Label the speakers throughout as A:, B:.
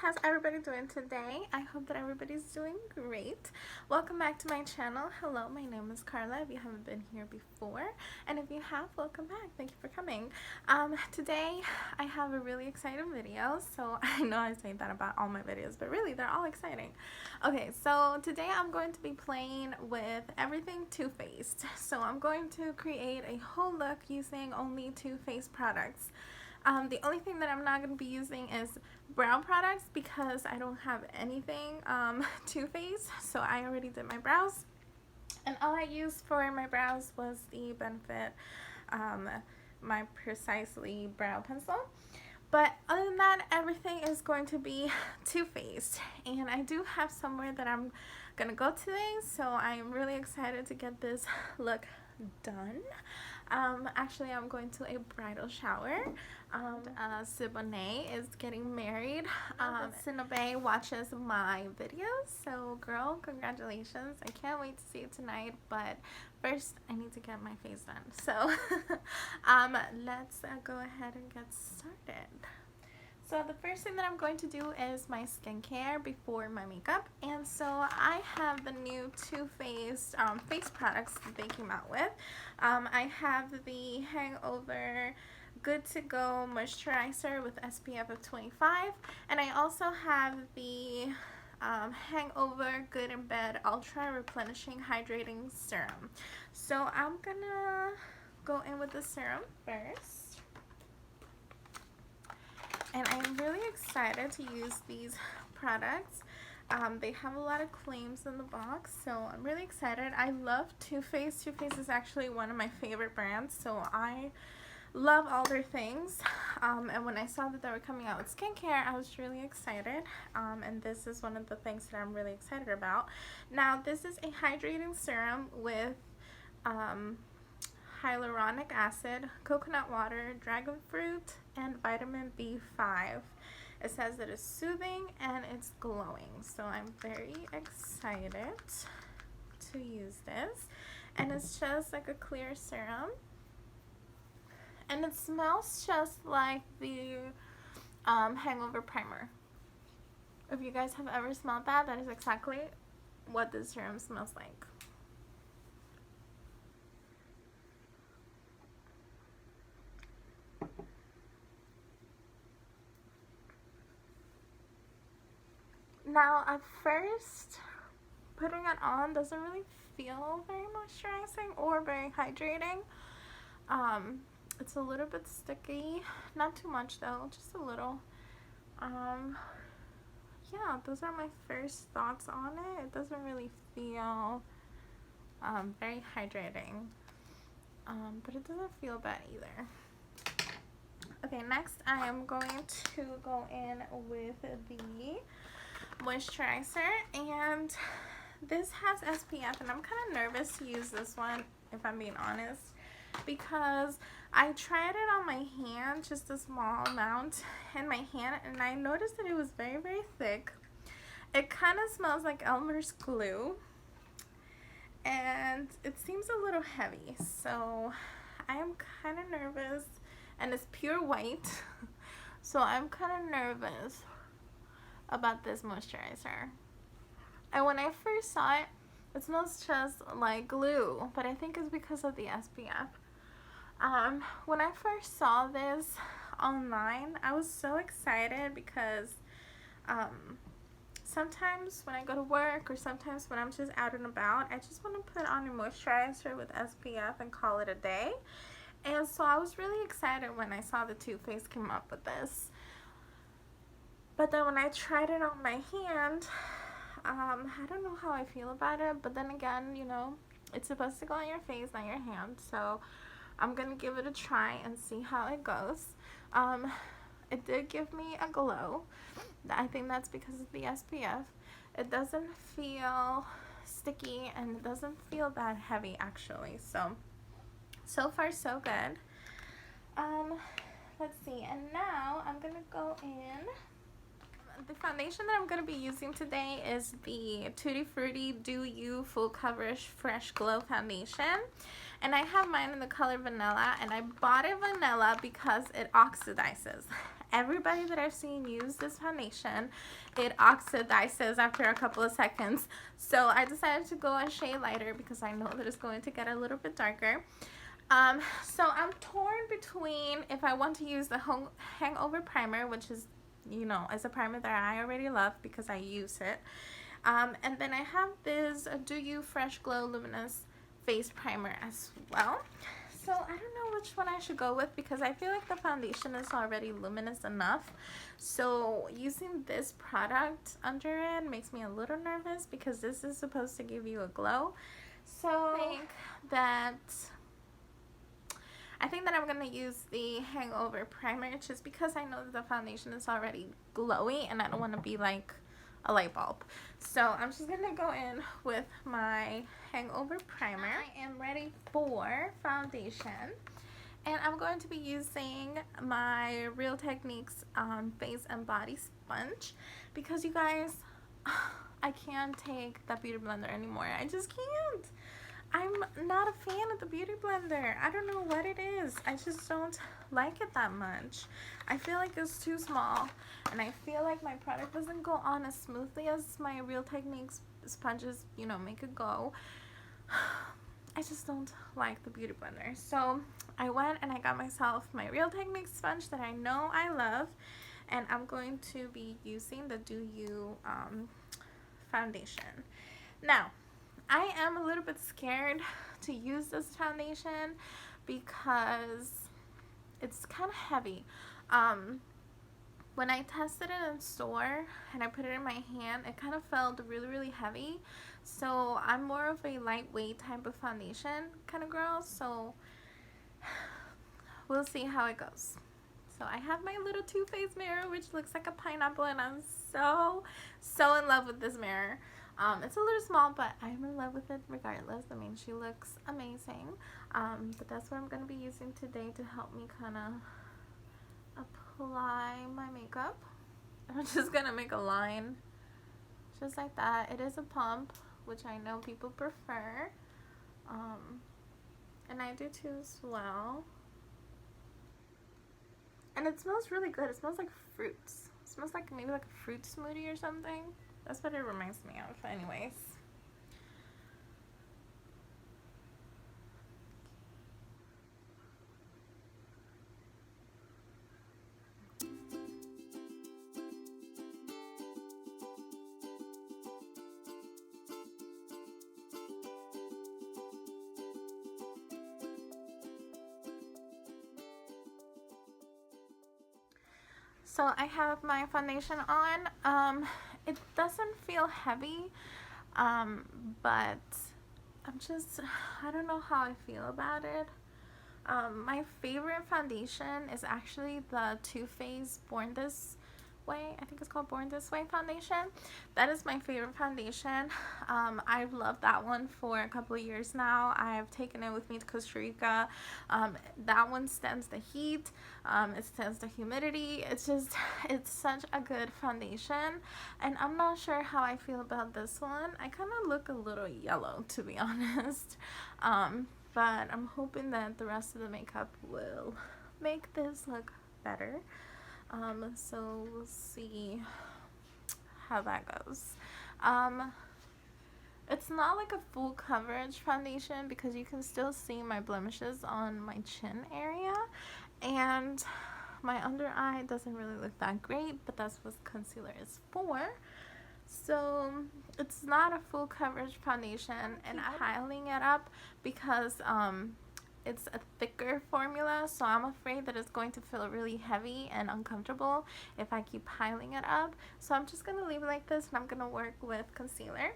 A: how's everybody doing today? I hope that everybody's doing great. Welcome back to my channel. Hello, my name is Carla if you haven't been here before, and if you have, welcome back. Thank you for coming. Today I have a really exciting video. So I know I say that about all my videos, but really they're all exciting. Okay, so today I'm going to be playing with everything Too Faced. So I'm going to create a whole look using only Too Faced products. The only thing that I'm not going to be using is brow products because I don't have anything Too Faced. So I already did my brows, and all I used for my brows was the Benefit my Precisely brow pencil. But other than that, everything is going to be Too Faced, and I do have somewhere that I'm gonna go today, so I'm really excited to get this look done. Actually, I'm going to a bridal shower. Siboney is getting married. Sinobe watches my videos, so girl, congratulations. I can't wait to see it tonight, but first I need to get my face done. So let's go ahead and get started. So the first thing that I'm going to do is my skincare before my makeup, and so I have the new Too Faced face products that they came out with. I have the Hangover Good to Go moisturizer with SPF of 25, and I also have the Hangover Good in Bed Ultra Replenishing Hydrating Serum. So I'm gonna go in with the serum first. And I'm really excited to use these products. They have a lot of claims in the box, so I'm really excited. I love Too Faced. Too Faced is actually one of my favorite brands, so I love all their things. And when I saw that they were coming out with skincare, I was really excited. And this is one of the things that I'm really excited about. Now, this is a hydrating serum with hyaluronic acid, coconut water, dragon fruit, and vitamin B5. It says that it's soothing and it's glowing, so I'm very excited to use this. And it's just like a clear serum, and it smells just like the Hangover primer. If you guys have ever smelled that, that is exactly what this serum smells like. Now, at first, putting it on doesn't really feel very moisturizing or very hydrating. It's a little bit sticky, not too much though, just a little. Yeah, those are my first thoughts on it. It doesn't really feel very hydrating, but it doesn't feel bad either. Okay, next I am going to go in with the moisturizer, and this has SPF, and I'm kind of nervous to use this one, if I'm being honest, because I tried it on my hand, just a small amount in my hand, and I noticed that it was very, very thick. It kind of smells like Elmer's glue, and it seems a little heavy, so I am kind of nervous, and it's pure white, so I'm kind of nervous about this moisturizer. And when I first saw it, it smells just like glue, but I think it's because of the SPF. When I first saw this online, I was so excited because sometimes when I go to work, or sometimes when I'm just out and about, I just want to put on a moisturizer with SPF and call it a day. And so I was really excited when I saw the Too Faced came up with this. But then when I tried it on my hand, I don't know how I feel about it. But then again, you know, it's supposed to go on your face, not your hand. So I'm going to give it a try and see how it goes. It did give me a glow. I think that's because of the SPF. It doesn't feel sticky, and it doesn't feel that heavy actually. So far so good. Let's see, and now I'm going to go in. The foundation that I'm going to be using today is the Tutti Frutti Do You Full Coverage Fresh Glow Foundation. And I have mine in the color vanilla, and I bought it vanilla because it oxidizes. everybody that I've seen use this foundation, it oxidizes after a couple of seconds. So I decided to go a shade lighter because I know that it's going to get a little bit darker. So I'm torn between if I want to use the Hangover Primer, which is, you know, is a primer that I already love because I use it. And then I have this Do You Fresh Glow Luminous Face Primer as well. So I don't know which one I should go with because I feel like the foundation is already luminous enough. So using this product under it makes me a little nervous because this is supposed to give you a glow. So I think that I'm going to use the Hangover Primer just because I know that the foundation is already glowy and I don't want to be like a light bulb. So I'm just going to go in with my Hangover Primer. I am ready for foundation. And I'm going to be using my Real Techniques Face and Body Sponge because, you guys, I can't take that beauty blender anymore. I just can't. I'm not a fan of the beauty blender. I don't know what it is. I just don't like it that much. I feel like it's too small, and I feel like my product doesn't go on as smoothly as my Real Techniques sponges, you know, make it go. I just don't like the beauty blender. So I went and I got myself my Real Techniques sponge that I know I love, and I'm going to be using the Do You foundation. Now, I am a little bit scared to use this foundation because it's kind of heavy. When I tested it in store and I put it in my hand, it kind of felt really, really heavy. So I'm more of a lightweight type of foundation kind of girl. So we'll see how it goes. So I have my little Too Faced mirror, which looks like a pineapple, and I'm so in love with this mirror. It's a little small, but I'm in love with it regardless. I mean, she looks amazing. But that's what I'm going to be using today to help me kind of apply my makeup. I'm just going to make a line just like that. It is a pump, which I know people prefer. And I do too as well. And it smells really good. It smells like fruits. It smells like maybe like a fruit smoothie or something. That's what it reminds me of anyways. So I have my foundation on. It doesn't feel heavy, but I don't know how I feel about it. My favorite foundation is actually the Too Faced Born This Way. I think it's called Born This Way foundation. That is my favorite foundation. I've loved that one for a couple of years now. I've taken it with me to Costa Rica. That one stands the heat. It stands the humidity. It's such a good foundation. And I'm not sure how I feel about this one. I kind of look a little yellow, to be honest. But I'm hoping that the rest of the makeup will make this look better. So we'll see how that goes. It's not like a full coverage foundation because you can still see my blemishes on my chin area, and my under eye doesn't really look that great, but that's what concealer is for. So it's not a full coverage foundation, and I'm piling it up because it's a thicker formula, so I'm afraid that it's going to feel really heavy and uncomfortable if I keep piling it up. So I'm just going to leave it like this, and I'm going to work with concealer.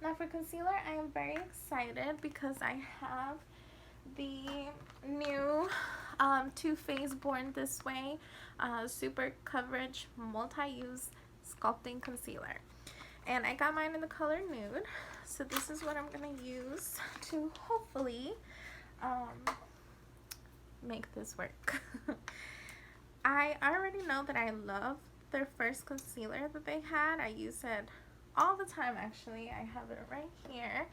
A: Now for concealer, I am very excited because I have the new Too Faced Born This Way Super Coverage Multi-Use Sculpting Concealer. And I got mine in the color Nude. So this is what I'm going to use to hopefully make this work. I already know that I love their first concealer that they had. I use it all the time, actually. I have it right here.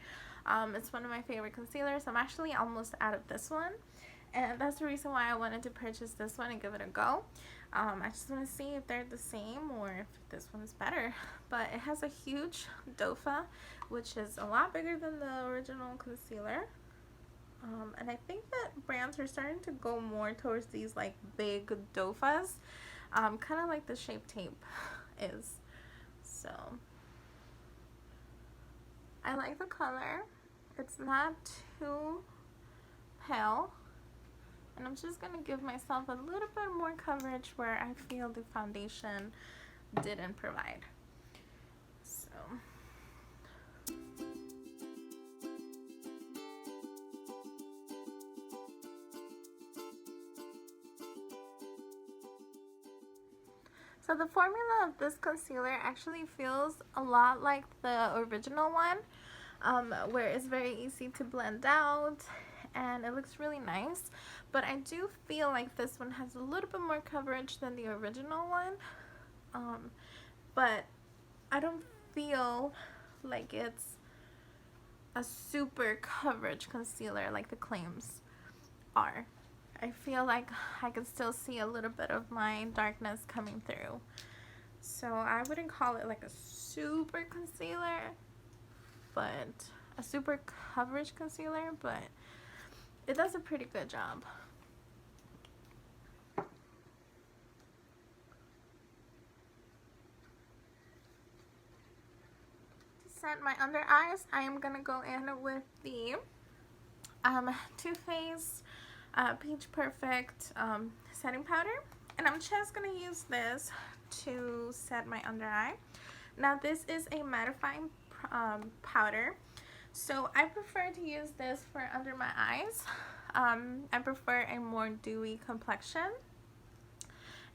A: It's one of my favorite concealers. I'm actually almost out of this one, and that's the reason why I wanted to purchase this one and give it a go. I just want to see if they're the same or if this one is better. But it has a huge dofa, which is a lot bigger than the original concealer. And I think that brands are starting to go more towards these like big dofas, kind of like the Shape Tape is. So I like the color. It's not too pale. And I'm just going to give myself a little bit more coverage where I feel the foundation didn't provide. So the formula of this concealer actually feels a lot like the original one, where it's very easy to blend out and it looks really nice. But I do feel like this one has a little bit more coverage than the original one, but I don't feel like it's a super coverage concealer like the claims are. I feel like I can still see a little bit of my darkness coming through. So I wouldn't call it like a super concealer, but a super coverage concealer, but it does a pretty good job. To set my under eyes, I am going to go in with the Too Faced Peach Perfect setting powder, and I'm just going to use this to set my under eye. Now this is a mattifying powder, so I prefer to use this for under my eyes. I prefer a more dewy complexion,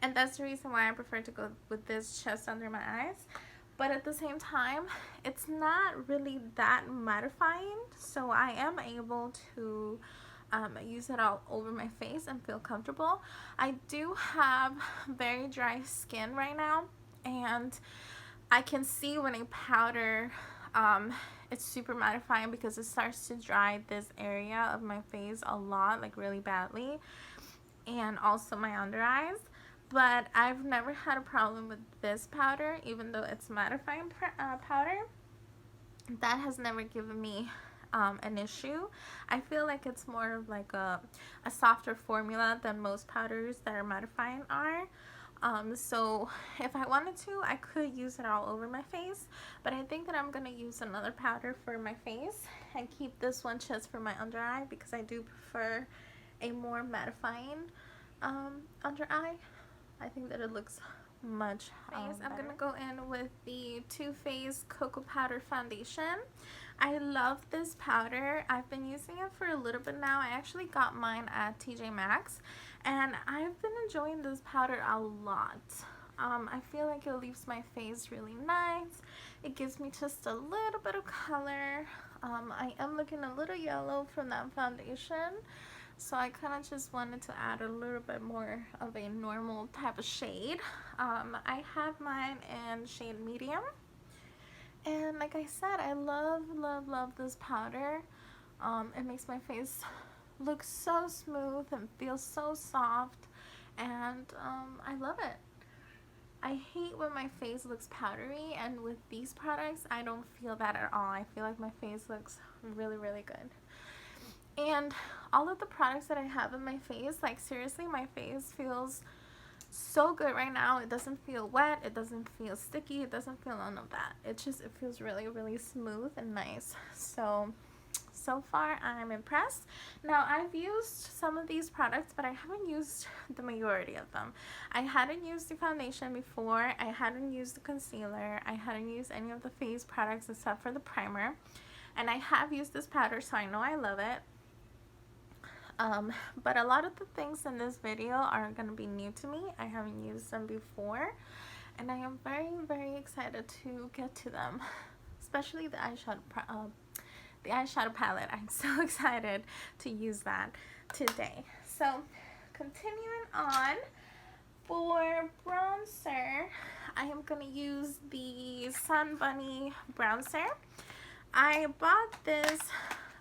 A: and that's the reason why I prefer to go with this just under my eyes. But at the same time, it's not really that mattifying, so I am able to use it all over my face and feel comfortable. I do have very dry skin right now, and I can see when a powder it's super mattifying because it starts to dry this area of my face a lot, like really badly, and also my under eyes. But I've never had a problem with this powder, even though it's mattifying powder. That has never given me an issue. I feel like it's more of like a softer formula than most powders that are mattifying are. So if I wanted to, I could use it all over my face, but I think that I'm going to use another powder for my face and keep this one just for my under eye, because I do prefer a more mattifying under eye. I think that it looks much better. I'm going to go in with the Too Faced Cocoa Powder Foundation. I love this powder. I've been using it for a little bit now. I actually got mine at TJ Maxx, and I've been enjoying this powder a lot. I feel like it leaves my face really nice. It gives me just a little bit of color. I am looking a little yellow from that foundation, so I kind of just wanted to add a little bit more of a normal type of shade. I have mine in shade medium. And like I said, I love, love, love this powder. It makes my face look so smooth and feel so soft. And I love it. I hate when my face looks powdery, and with these products, I don't feel that at all. I feel like my face looks really, really good. And all of the products that I have in my face, like seriously, my face feels so good right now. It doesn't feel wet, it doesn't feel sticky, it doesn't feel none of that. It feels really, really smooth and nice. So far I'm impressed. Now I've used some of these products, but I haven't used the majority of them. I hadn't used the foundation before, I hadn't used the concealer, I hadn't used any of the face products except for the primer, and I have used this powder, so I know I love it. But a lot of the things in this video are going to be new to me. I haven't used them before, and I am very, very excited to get to them, especially the eyeshadow palette. I'm so excited to use that today. So continuing on, for bronzer, I am going to use the Sun Bunny bronzer. I bought this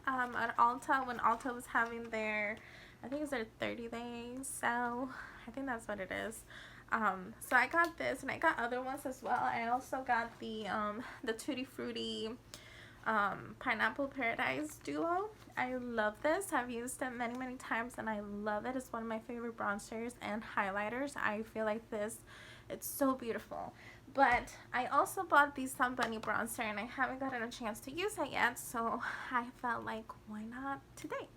A: at Ulta when Ulta was having their, I think it's their 30 days, so I think that's what it is. So I got this, and I got other ones as well. I also got the Tutti Frutti Pineapple Paradise Duo. I love this. I've used it many times and I love it. It's one of my favorite bronzers and highlighters. I feel like this, it's so beautiful. But I also bought the Sun Bunny bronzer and I haven't gotten a chance to use it yet, so I felt like, why not today?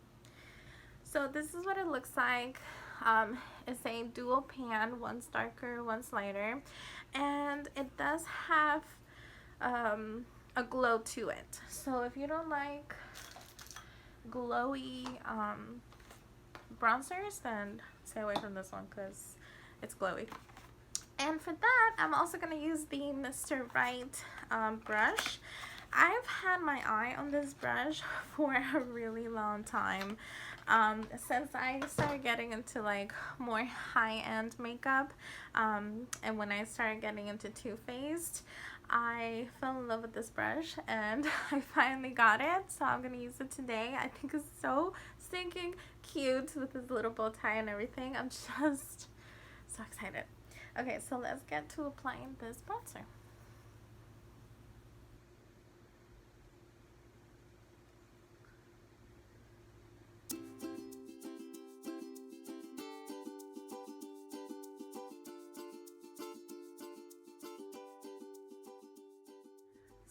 A: So this is what it looks like. It's a dual pan, one's darker, one's lighter, and it does have a glow to it. So if you don't like glowy bronzers, then stay away from this one because it's glowy. And for that, I'm also going to use the Mr. Right brush. I've had my eye on this brush for a really long time. Since I started getting into like more high-end makeup, and when I started getting into Too Faced, I fell in love with this brush and I finally got it, so I'm gonna use it today. I think it's so stinking cute with this little bow tie and everything. I'm just so excited. Okay, so let's get to applying this bronzer.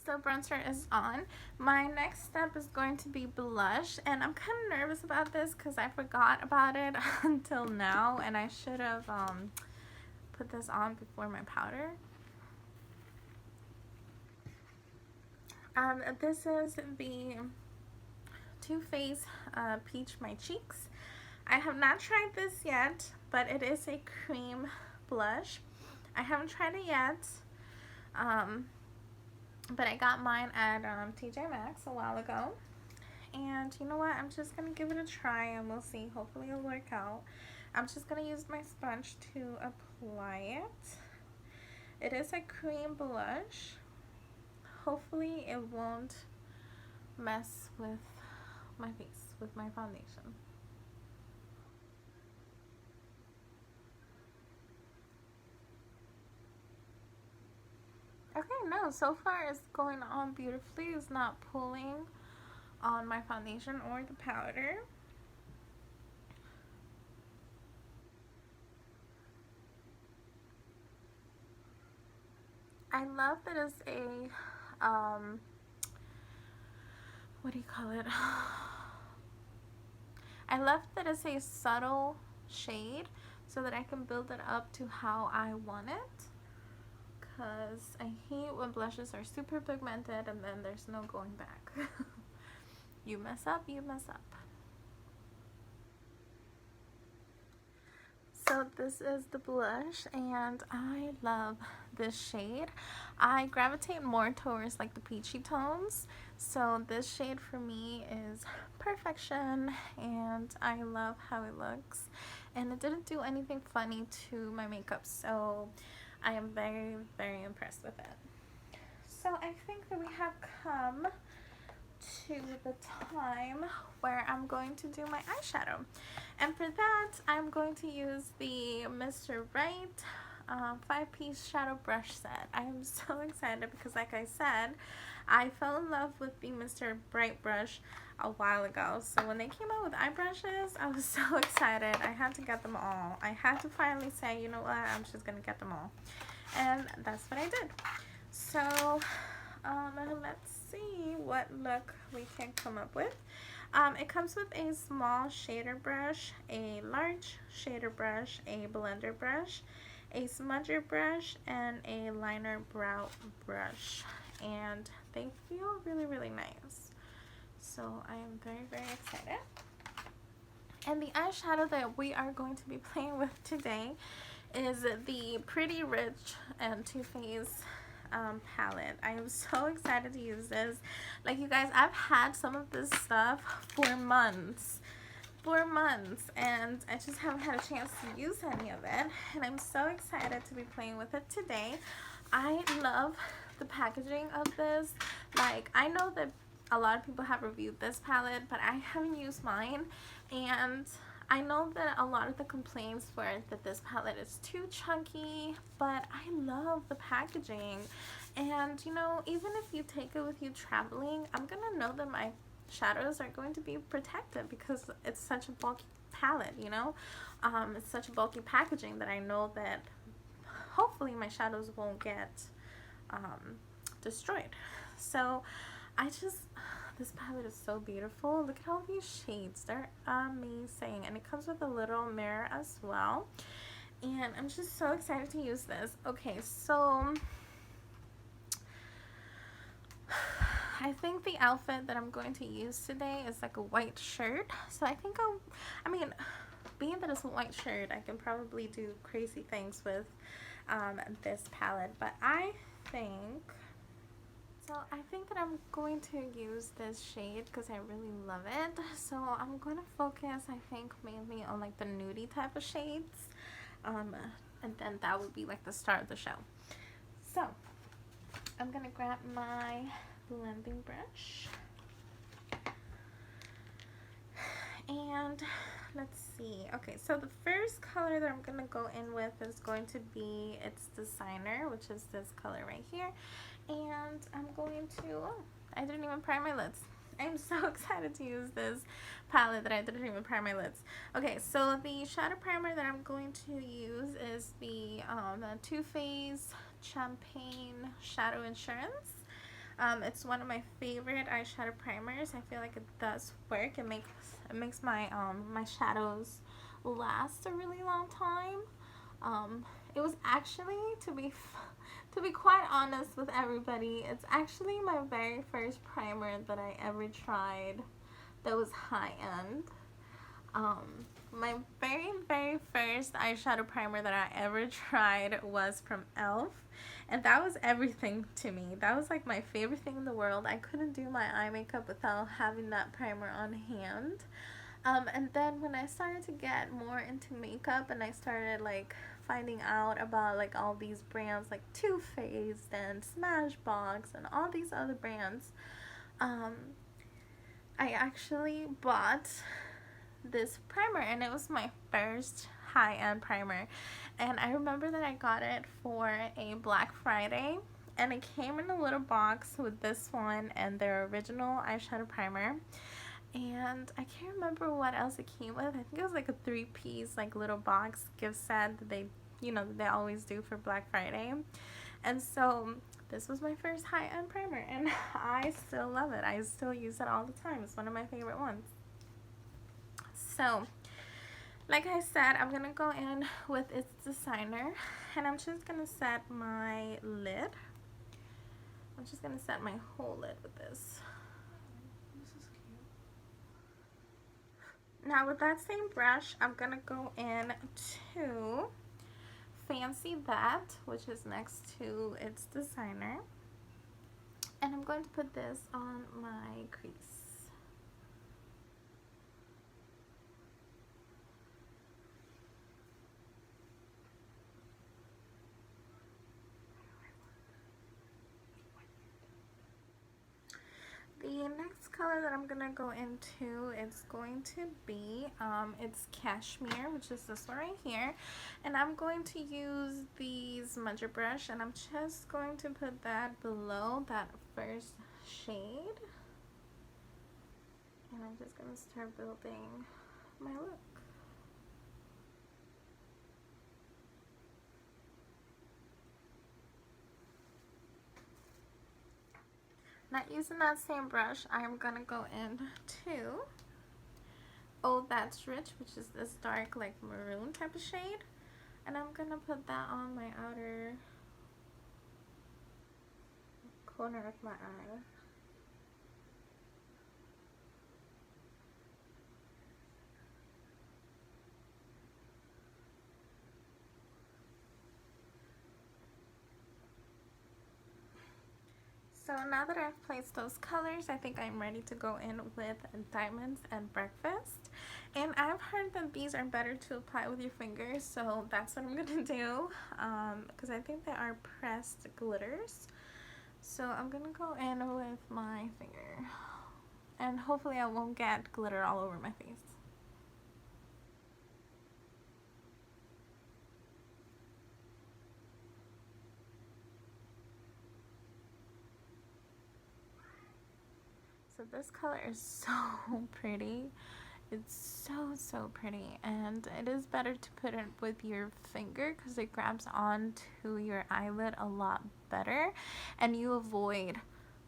A: So bronzer is on. My next step is going to be blush, and I'm kind of nervous about this because I forgot about it until now, and I should have put this on before my powder. This is the Too Faced Peach My Cheeks. I have not tried this yet, but it is a cream blush. I haven't tried it yet. But I got mine at TJ Maxx a while ago. And you know what? I'm just going to give it a try and we'll see. Hopefully it'll work out. I'm just going to use my sponge to apply it. It is a cream blush. Hopefully it won't mess with my face, with my foundation. Okay, no, so far it's going on beautifully. It's not pulling on my foundation or the powder. I love that it's a, what do you call it? I love that it's a subtle shade so that I can build it up to how I want it. Because I hate when blushes are super pigmented and then there's no going back. You mess up, you mess up. So this is the blush and I love this shade. I gravitate more towards like the peachy tones, so this shade for me is perfection and I love how it looks, and it didn't do anything funny to my makeup, so I am very impressed with it. So I think that we have come to the time where I'm going to do my eyeshadow, and for that I'm going to use the Mr. Right 5-piece shadow brush set. I am so excited because, like I said, I fell in love with the Mr. Bright brush a while ago, so when they came out with eye brushes I was so excited. I had to get them all. I had to finally say, you know what, I'm just gonna get them all, and that's what I did. So let's see what look we can come up with. It comes with a small shader brush, a large shader brush, a blender brush, a smudger brush, and a liner brow brush, and they feel really nice. So I am very excited. And the eyeshadow that we are going to be playing with today is the Pretty Rich and Too Faced palette. I am so excited to use this. Like, you guys, I've had some of this stuff for months and I just haven't had a chance to use any of it, and I'm so excited to be playing with it today. I love the packaging of this. Like, I know that a lot of people have reviewed this palette, but I haven't used mine, and I know that a lot of the complaints were that this palette is too chunky, but I love the packaging. And you know, even if you take it with you traveling, I'm gonna know that my shadows are going to be protected because it's such a bulky palette, you know. It's such a bulky packaging that I know that hopefully my shadows won't get destroyed. So I just, this palette is so beautiful. Look at all these shades, they're amazing, and it comes with a little mirror as well, and I'm just so excited to use this. Okay, so I think the outfit that I'm going to use today is like a white shirt, so I think I mean, being that it's a white shirt, I can probably do crazy things with this palette, but I think that I'm going to use this shade because I really love it. So I'm going to focus, I think, mainly on like the nudie type of shades, and then that would be like the start of the show. So I'm gonna grab my blending brush, and let's see. Okay, so the first color that I'm gonna go in with is going to be its designer, which is this color right here. And I'm going to, oh, I didn't even prime my lids. I'm so excited to use this palette that I didn't even prime my lids. Okay, so the shadow primer that I'm going to use is the Too Faced Champagne Shadow Insurance. It's one of my favorite eyeshadow primers. I feel like it does work. It makes my my shadows last a really long time. It was actually, to be quite honest with everybody, it's actually my very first primer that I ever tried that was high-end. My very first eyeshadow primer that I ever tried was from e.l.f. and that was everything to me. That was like my favorite thing in the world. I couldn't do my eye makeup without having that primer on hand. And then when I started to get more into makeup and I started like finding out about like all these brands like Too Faced and Smashbox and all these other brands, I actually bought this primer, and it was my first high-end primer, and I remember that I got it for a Black Friday, and it came in a little box with this one and their original eyeshadow primer, and I can't remember what else it came with. I think it was like a 3-piece like little box gift set that they, you know, they always do for Black Friday. And so this was my first high-end primer, and I still love it. I still use it all the time. It's one of my favorite ones. So like I said, I'm gonna go in with its designer, and I'm just gonna set my lid. I'm just gonna set my whole lid with this. Now with that same brush, I'm gonna go in to Fancy That, which is next to its designer, and I'm going to put this on my crease. The next color that I'm gonna go into is going to be it's Cashmere, which is this one right here, and I'm going to use the smudger brush, and I'm just going to put that below that first shade, and I'm just gonna start building my look. Not using that same brush, I'm gonna go into Oh That's Rich, which is this dark like maroon type of shade, and I'm gonna put that on my outer corner of my eye. So now that I've placed those colors, I think I'm ready to go in with Diamonds and Breakfast. And I've heard that these are better to apply with your fingers, so that's what I'm going to do, because I think they are pressed glitters. So I'm going to go in with my finger, and hopefully I won't get glitter all over my face. this color is so pretty. It's so pretty, and it is better to put it with your finger because it grabs onto your eyelid a lot better and you avoid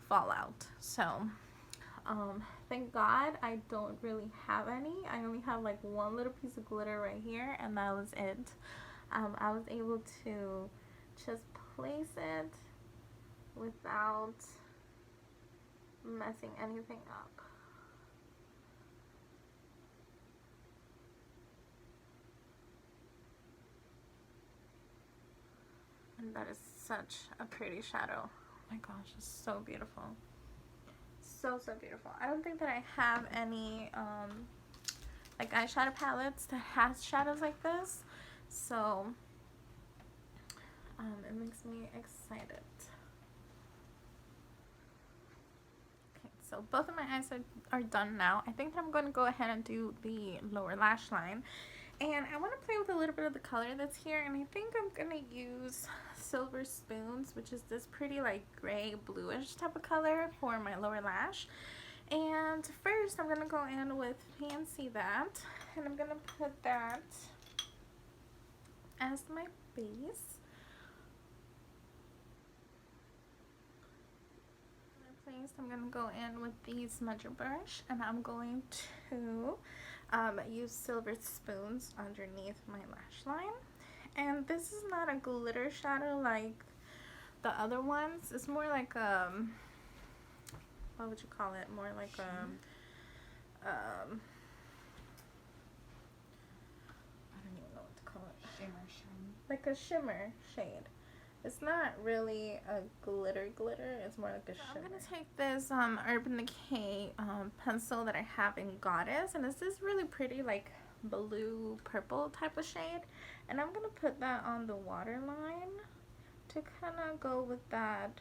A: fallout. So thank God I don't really have any. I only have like one little piece of glitter right here, and that was it. I was able to just place it without messing anything up. And that is such a pretty shadow. Oh my gosh, it's so beautiful. So beautiful. I don't think that I have any like eyeshadow palettes that has shadows like this. So it makes me excited. Okay, so both of my eyes are done now. I think that I'm going to go ahead and do the lower lash line. And I want to play with a little bit of the color that's here, and I think I'm going to use Silver Spoons, which is this pretty like gray bluish type of color for my lower lash. And first I'm going to go in with Fancy That, and I'm going to put that as my base. I'm going to go in with the smudger brush, and I'm going to use Silver Spoons underneath my lash line. And this is not a glitter shadow like the other ones. It's more like what would you call it? More like I don't even know what to call it.
B: Shimmer shine.
A: Like a shimmer shade. It's not really a glitter, it's more like a shimmer. I'm going to take this Urban Decay pencil that I have in Goddess, and it's this really pretty like blue purple type of shade, and I'm going to put that on the waterline to kind of go with that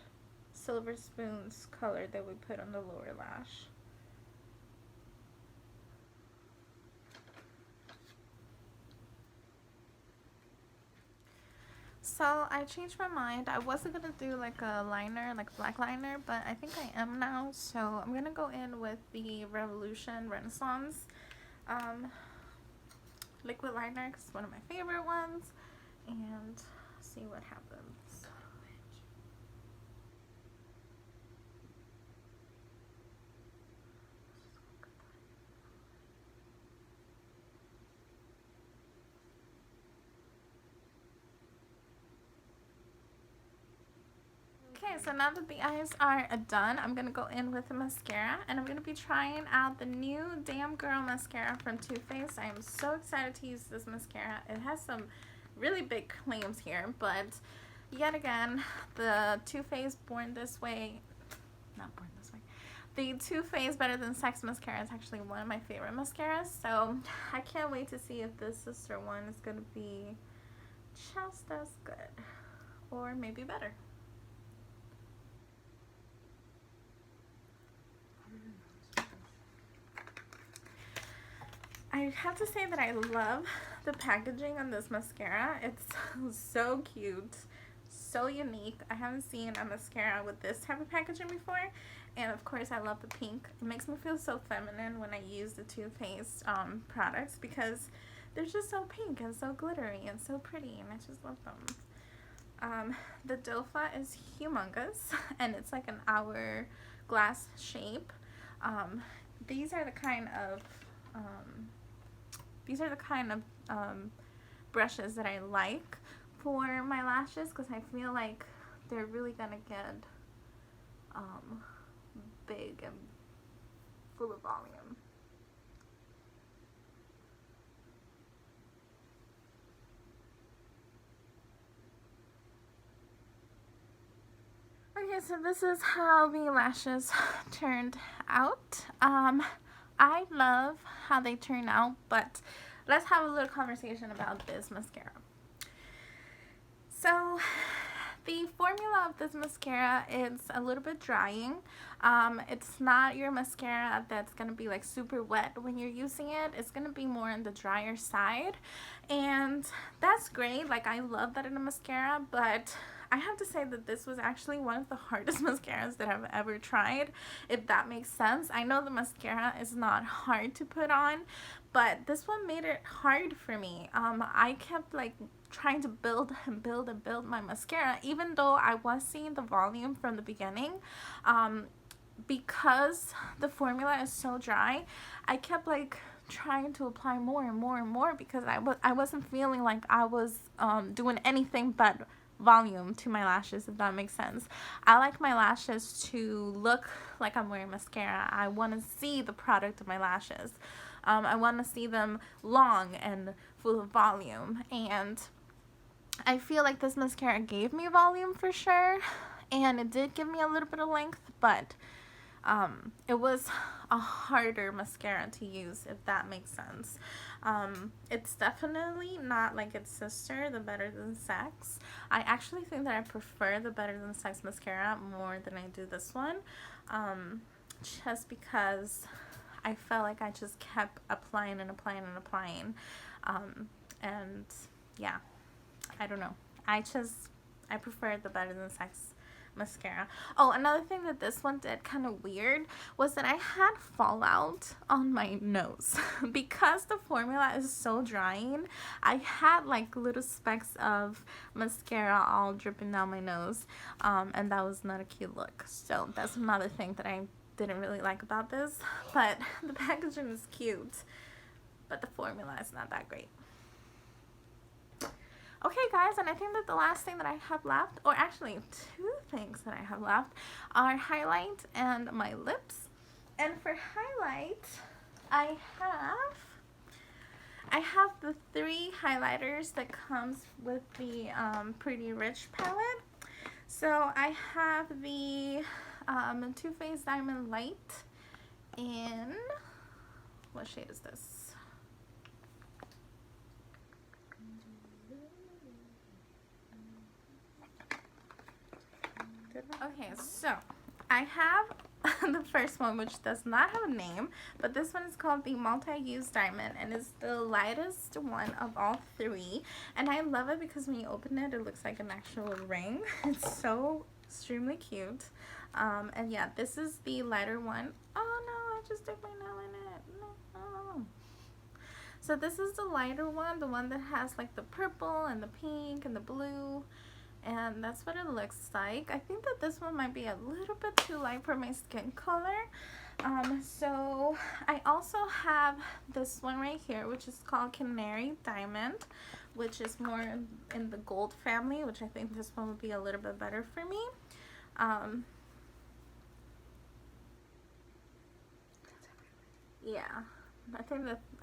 A: Silver Spoons color that we put on the lower lash. So I changed my mind. I wasn't gonna do like a liner, like black liner, but I think I am now. So I'm gonna go in with the Revolution Renaissance liquid liner, because it's one of my favorite ones, and see what happens. Okay, so now that the eyes are done, I'm going to go in with the mascara, and I'm going to be trying out the new Damn Girl mascara from Too Faced. I am so excited to use this mascara. It has some really big claims here, but yet again, the Too Faced Born This Way, not Born This Way, the Too Faced Better Than Sex Mascara is actually one of my favorite mascaras, so I can't wait to see if this sister one is going to be just as good, or maybe better. I have to say that I love the packaging on this mascara. It's so cute, so unique. I haven't seen a mascara with this type of packaging before, and of course I love the pink. It makes me feel so feminine when I use the Too Faced products, because they're just so pink and so glittery and so pretty, and I just love them. The doe flat is humongous, and it's like an hourglass shape. These are the kind of brushes that I like for my lashes, because I feel like they're really gonna get big and full of volume. Okay, so this is how the lashes turned out. I love how they turn out, but let's have a little conversation about this mascara. So the formula of this mascara is a little bit drying. It's not your mascara that's going to be like super wet when you're using it. It's going to be more on the drier side, and that's great. Like, I love that in a mascara, but I have to say that this was actually one of the hardest mascaras that I've ever tried, if that makes sense. I know the mascara is not hard to put on, but this one made it hard for me. I kept like trying to build and build and build my mascara, even though I was seeing the volume from the beginning. Because the formula is so dry, I kept like trying to apply more and more and more, because I wasn't feeling like I was doing anything but volume to my lashes, if that makes sense. I like my lashes to look like I'm wearing mascara. I want to see the product of my lashes. I want to see them long and full of volume, and I feel like this mascara gave me volume for sure, and it did give me a little bit of length, but it was a harder mascara to use, if that makes sense. It's definitely not like its sister, the Better Than Sex. I actually think that I prefer the Better Than Sex mascara more than I do this one, just because I felt like I just kept applying and applying and applying, and yeah, I don't know. I prefer the Better Than Sex mascara. Oh, another thing that this one did kind of weird was that I had fallout on my nose. Because the formula is so drying, I had like little specks of mascara all dripping down my nose, and that was not a cute look. So that's another thing that I didn't really like about this. But the packaging is cute, but the formula is not that great. Okay guys, and I think that the last thing that I have left, or actually two things that I have left, are highlight and my lips. And for highlight, I have the 3 highlighters that comes with the Pretty Rich palette. So I have the Too Faced Diamond Light in, what shade is this? Okay, so I have the first one, which does not have a name, but this one is called the Multi-Use Diamond, and it's the lightest one of all 3. And I love it because when you open it, it looks like an actual ring. It's so extremely cute. And yeah, this is the lighter one. Oh no, I just dipped my nail in it. No. So this is the lighter one, the one that has like the purple and the pink and the blue. And that's what it looks like. I think that this one might be a little bit too light for my skin color. So I also have this one right here, which is called Canary Diamond, which is more in the gold family, which I think this one would be a little bit better for me. Yeah, I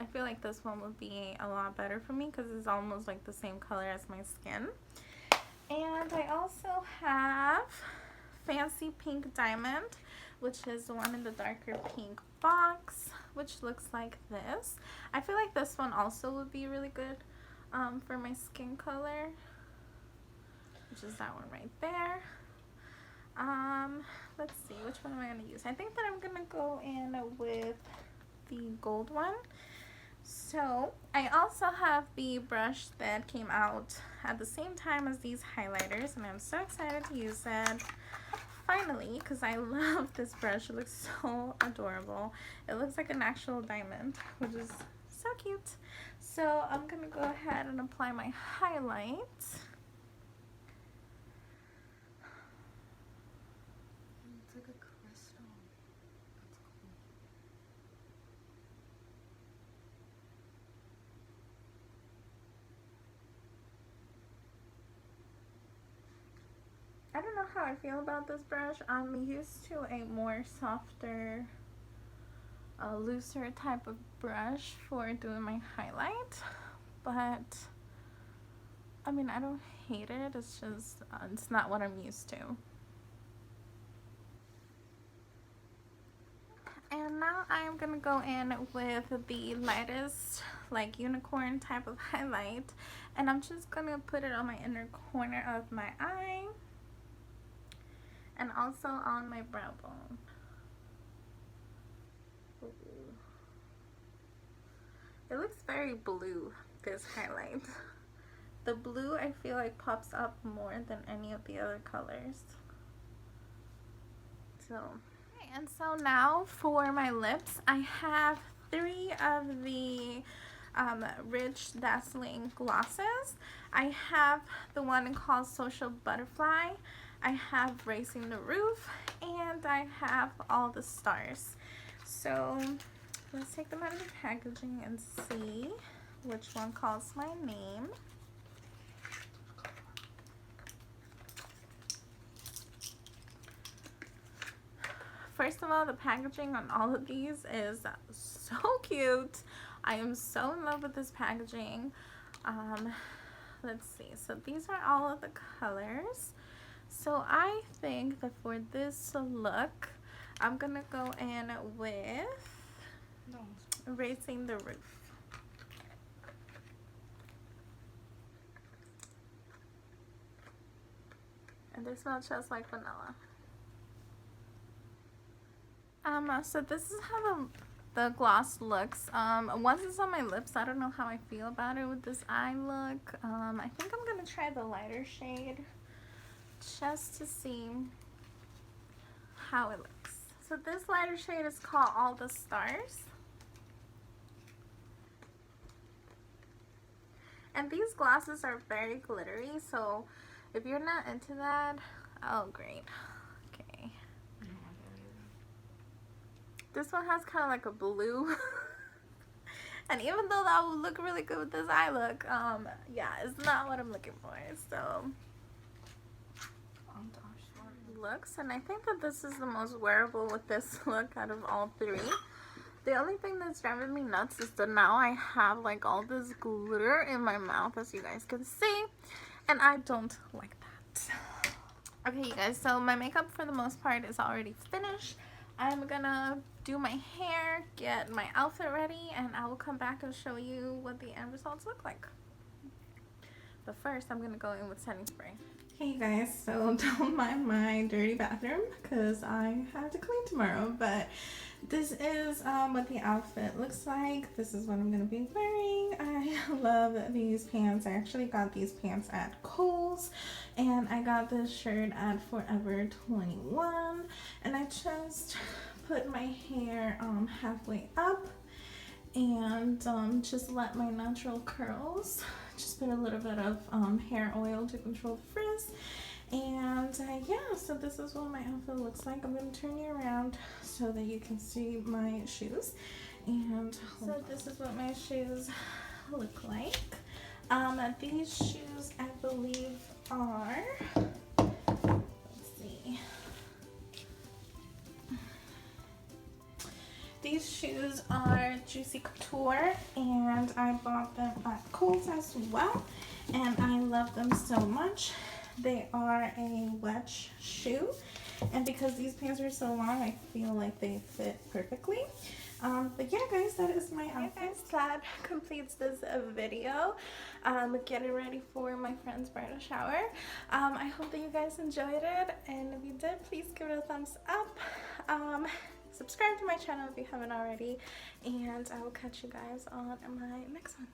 A: feel like this one would be a lot better for me because it's almost like the same color as my skin. And I also have Fancy Pink Diamond, which is the one in the darker pink box, which looks like this. I feel like this one also would be really good for my skin color, which is that one right there. Let's see, which one am I going to use? I think that I'm going to go in with the gold one. So I also have the brush that came out at the same time as these highlighters, and I'm so excited to use it finally because I love this brush. It looks so adorable. It looks like an actual diamond, which is so cute. So I'm gonna go ahead and apply my highlight.
B: It's like a crystal. That's cool.
A: I don't know how I feel about this brush. I'm used to a more softer, looser type of brush for doing my highlight, but I mean, I don't hate it. It's just, it's not what I'm used to. And now I'm gonna go in with the lightest, like unicorn type of highlight, and I'm just gonna put it on my inner corner of my eye and also on my brow bone. Ooh. It looks very blue, this highlight. The blue I feel like pops up more than any of the other colors. So, okay, and so now for my lips, I have 3 of the Rich Dazzling glosses. I have the one called Social Butterfly, I have Racing the Roof, and I have All the Stars. So let's take them out of the packaging and see which one calls my name. First of all, the packaging on all of these is so cute. I am so in love with this packaging. Let's see. So these are all of the colors. So I think that for this look, I'm gonna go in with Racing the Roof. And they smell just like vanilla. So this is how the gloss looks. Once it's on my lips, I don't know how I feel about it with this eye look. I think I'm gonna try the lighter shade just to see how it looks. So this lighter shade is called All the Stars. And these glosses are very glittery, so if you're not into that, oh great. Okay. This one has kind of like a blue. And even though that would look really good with this eye look, yeah, it's not what I'm looking for. So looks, and I think that this is the most wearable with this look out of all 3. The only thing that's driving me nuts is that now I have like all this glitter in my mouth, as you guys can see, and I don't like that. Okay, you guys, so my makeup for the most part is already finished. I'm gonna do my hair, get my outfit ready, and I will come back and show you what the end results look like. But first, I'm gonna go in with setting spray. Hey you guys, so don't mind my dirty bathroom because I have to clean tomorrow, but this is what the outfit looks like. This is what I'm going to be wearing. I love these pants. I actually got these pants at Kohl's, and I got this shirt at Forever 21, and I just put my hair halfway up and just let my natural curls, just put a little bit of hair oil to control the frizz. And yeah, so this is what my outfit looks like. I'm going to turn you around so that you can see my shoes. And so this is what my shoes look like. These shoes I believe are, let's see, these shoes are Juicy Couture, and I bought them at Kohl's as well, and I love them so much. They are a wedge shoe, and because these pants are so long, I feel like they fit perfectly. But yeah, guys, that is my outfit. That completes this video. Getting ready for my friend's bridal shower. I hope that you guys enjoyed it, and if you did, please give it a thumbs up. Subscribe to my channel if you haven't already, and I will catch you guys on my next one.